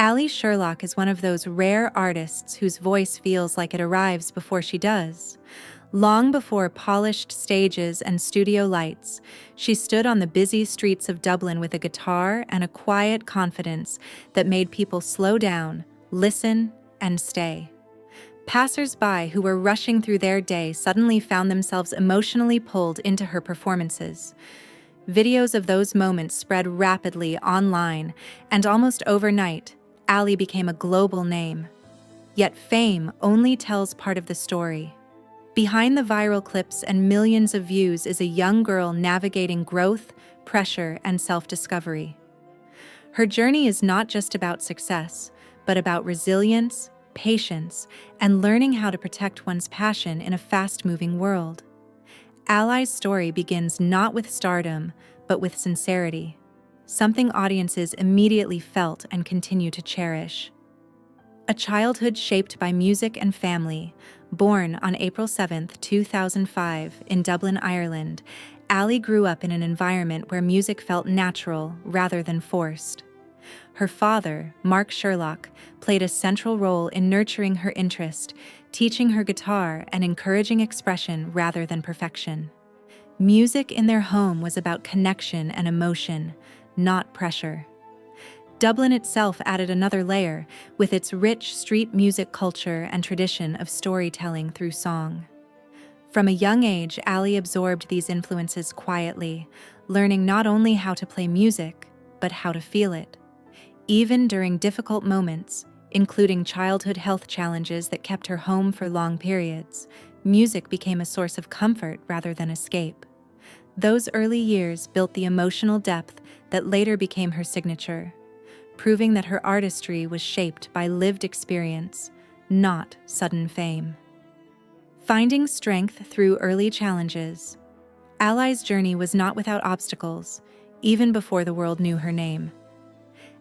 Allie Sherlock is one of those rare artists whose voice feels like it arrives before she does. Long before polished stages and studio lights, she stood on the busy streets of Dublin with a guitar and a quiet confidence that made people slow down, listen, and stay. Passers-by who were rushing through their day suddenly found themselves emotionally pulled into her performances. Videos of those moments spread rapidly online, and almost overnight, Allie became a global name. Yet fame only tells part of the story. Behind the viral clips and millions of views is a young girl navigating growth, pressure, and self-discovery. Her journey is not just about success, but about resilience, patience, and learning how to protect one's passion in a fast-moving world. Allie's story begins not with stardom, but with sincerity, something audiences immediately felt and continue to cherish. A childhood shaped by music and family. Born on April 7, 2005, in Dublin, Ireland, Allie grew up in an environment where music felt natural rather than forced. Her father, Mark Sherlock, played a central role in nurturing her interest, teaching her guitar and encouraging expression rather than perfection. Music in their home was about connection and emotion, not pressure. Dublin itself added another layer, with its rich street music culture and tradition of storytelling through song. From a young age, Allie absorbed these influences quietly, learning not only how to play music, but how to feel it. Even during difficult moments, including childhood health challenges that kept her home for long periods, music became a source of comfort rather than escape. Those early years built the emotional depth that later became her signature, proving that her artistry was shaped by lived experience, not sudden fame. Finding strength through early challenges. Allie's journey was not without obstacles, even before the world knew her name.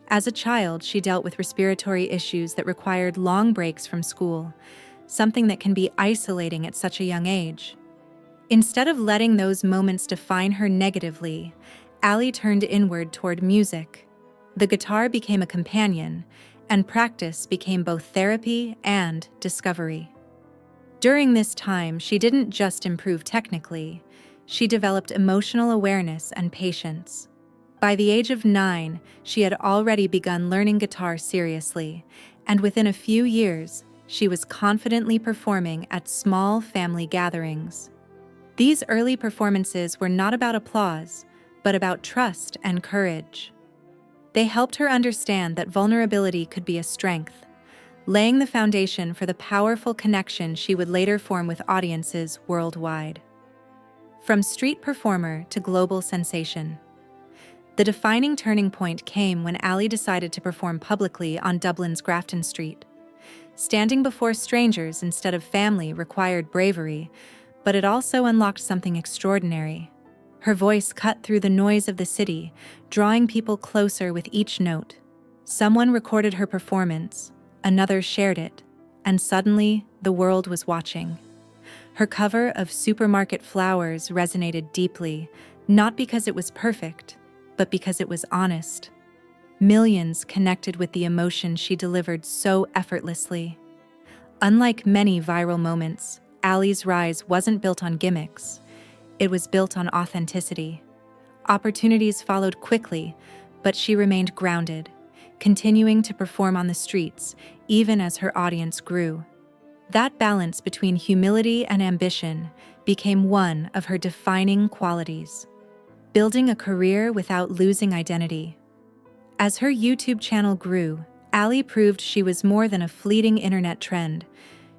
As a child, she dealt with respiratory issues that required long breaks from school, something that can be isolating at such a young age. Instead of letting those moments define her negatively, Allie turned inward toward music. The guitar became a companion, and practice became both therapy and discovery. During this time, she didn't just improve technically, she developed emotional awareness and patience. By the age of 9, she had already begun learning guitar seriously, and within a few years, she was confidently performing at small family gatherings. These early performances were not about applause, but about trust and courage. They helped her understand that vulnerability could be a strength, laying the foundation for the powerful connection she would later form with audiences worldwide. From street performer to global sensation. The defining turning point came when Allie decided to perform publicly on Dublin's Grafton Street. Standing before strangers instead of family required bravery, but it also unlocked something extraordinary. Her voice cut through the noise of the city, drawing people closer with each note. Someone recorded her performance, another shared it, and suddenly the world was watching. Her cover of Supermarket Flowers resonated deeply, not because it was perfect, but because it was honest. Millions connected with the emotion she delivered so effortlessly. Unlike many viral moments, Allie's rise wasn't built on gimmicks. It was built on authenticity. Opportunities followed quickly, but she remained grounded, continuing to perform on the streets, even as her audience grew. That balance between humility and ambition became one of her defining qualities. Building a career without losing identity. As her YouTube channel grew, Allie proved she was more than a fleeting internet trend.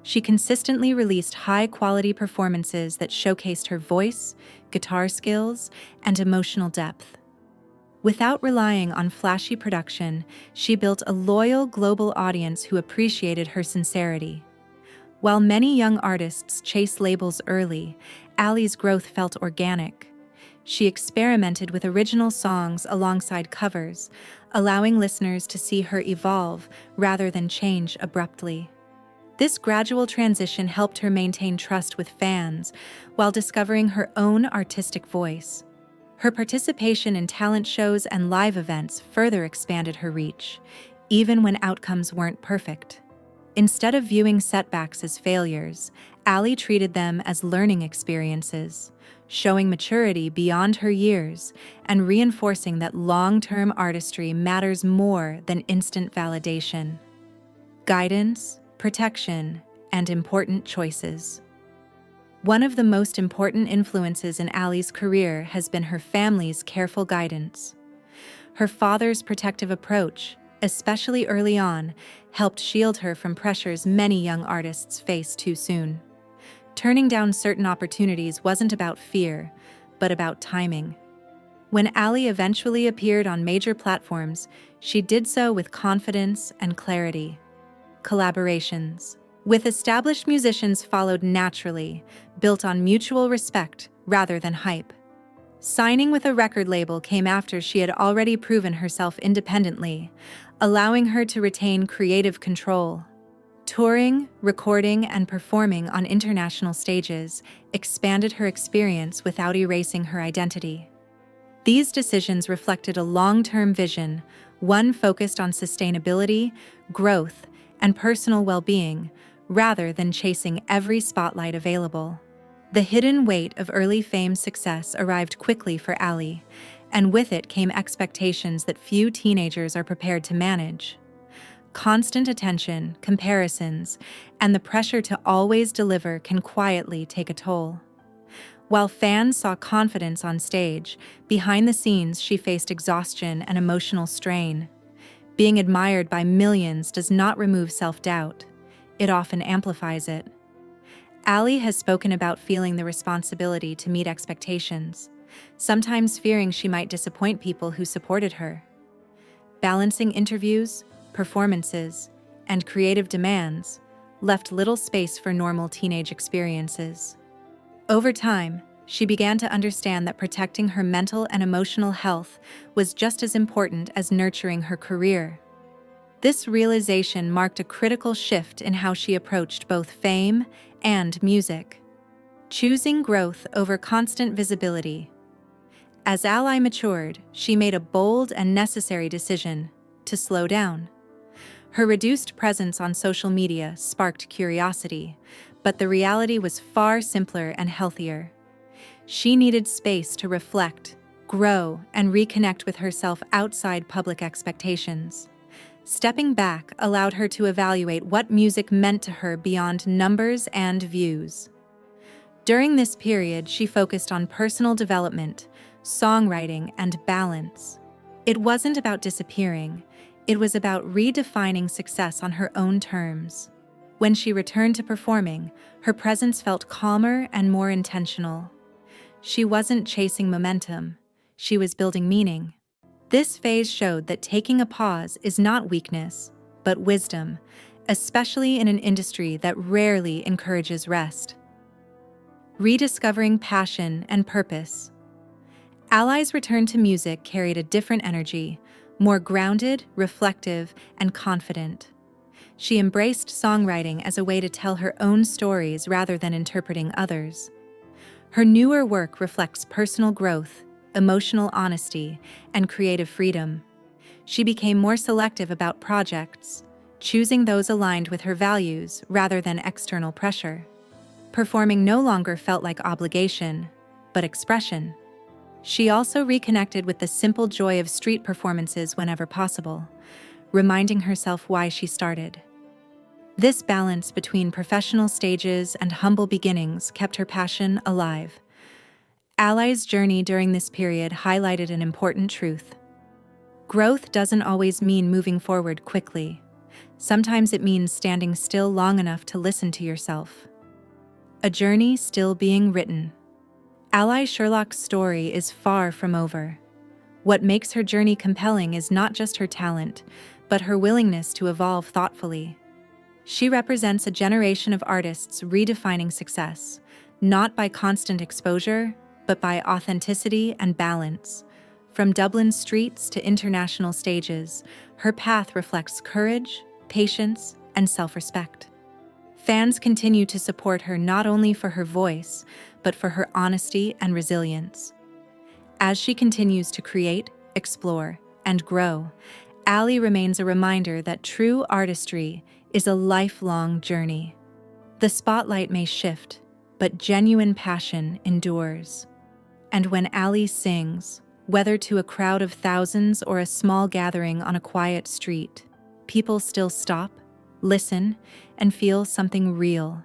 She consistently released high-quality performances that showcased her voice, guitar skills, and emotional depth. Without relying on flashy production, she built a loyal global audience who appreciated her sincerity. While many young artists chase labels early, Allie's growth felt organic. She experimented with original songs alongside covers, allowing listeners to see her evolve rather than change abruptly. This gradual transition helped her maintain trust with fans while discovering her own artistic voice. Her participation in talent shows and live events further expanded her reach. even when outcomes weren't perfect. Instead of viewing setbacks as failures, Allie treated them as learning experiences, showing maturity beyond her years and reinforcing that long-term artistry matters more than instant validation. Guidance, protection, and important choices. One of the most important influences in Allie's career has been her family's careful guidance. Her father's protective approach, especially early on, helped shield her from pressures many young artists face too soon. Turning down certain opportunities wasn't about fear, but about timing. When Allie eventually appeared on major platforms, she did so with confidence and clarity. Collaborations with established musicians followed naturally, built on mutual respect rather than hype. Signing with a record label came after she had already proven herself independently, allowing her to retain creative control. Touring, recording, and performing on international stages expanded her experience without erasing her identity. These decisions reflected a long-term vision, one focused on sustainability, growth, and personal well-being, rather than chasing every spotlight available. The hidden weight of early fame success arrived quickly for Allie, and with it came expectations that few teenagers are prepared to manage. Constant attention, comparisons, and the pressure to always deliver can quietly take a toll. While fans saw confidence on stage, behind the scenes she faced exhaustion and emotional strain. Being admired by millions does not remove self-doubt. It often amplifies it. Allie has spoken about feeling the responsibility to meet expectations, sometimes fearing she might disappoint people who supported her. Balancing interviews, performances, and creative demands left little space for normal teenage experiences. Over time, she began to understand that protecting her mental and emotional health was just as important as nurturing her career. This realization marked a critical shift in how she approached both fame and music, choosing growth over constant visibility. As Allie matured, she made a bold and necessary decision to slow down. Her reduced presence on social media sparked curiosity, but the reality was far simpler and healthier. She needed space to reflect, grow, and reconnect with herself outside public expectations. Stepping back allowed her to evaluate what music meant to her beyond numbers and views. During this period, she focused on personal development, songwriting, and balance. It wasn't about disappearing. It was about redefining success on her own terms. When she returned to performing, her presence felt calmer and more intentional. She wasn't chasing momentum. She was building meaning. This phase showed that taking a pause is not weakness, but wisdom, especially in an industry that rarely encourages rest. Rediscovering passion and purpose. Allie's return to music carried a different energy, more grounded, reflective, and confident. She embraced songwriting as a way to tell her own stories rather than interpreting others. Her newer work reflects personal growth, emotional honesty, and creative freedom. She became more selective about projects, choosing those aligned with her values rather than external pressure. Performing no longer felt like obligation, but expression. She also reconnected with the simple joy of street performances whenever possible, reminding herself why she started. This balance between professional stages and humble beginnings kept her passion alive. Allie's journey during this period highlighted an important truth. Growth doesn't always mean moving forward quickly. Sometimes it means standing still long enough to listen to yourself. A journey still being written. Allie Sherlock's story is far from over. What makes her journey compelling is not just her talent, but her willingness to evolve thoughtfully. She represents a generation of artists redefining success, not by constant exposure, but by authenticity and balance. From Dublin streets to international stages, her path reflects courage, patience, and self-respect. Fans continue to support her not only for her voice, but for her honesty and resilience. As she continues to create, explore, and grow, Allie remains a reminder that true artistry is a lifelong journey. The spotlight may shift, but genuine passion endures. And when Allie sings, whether to a crowd of thousands or a small gathering on a quiet street, people still stop, listen, and feel something real.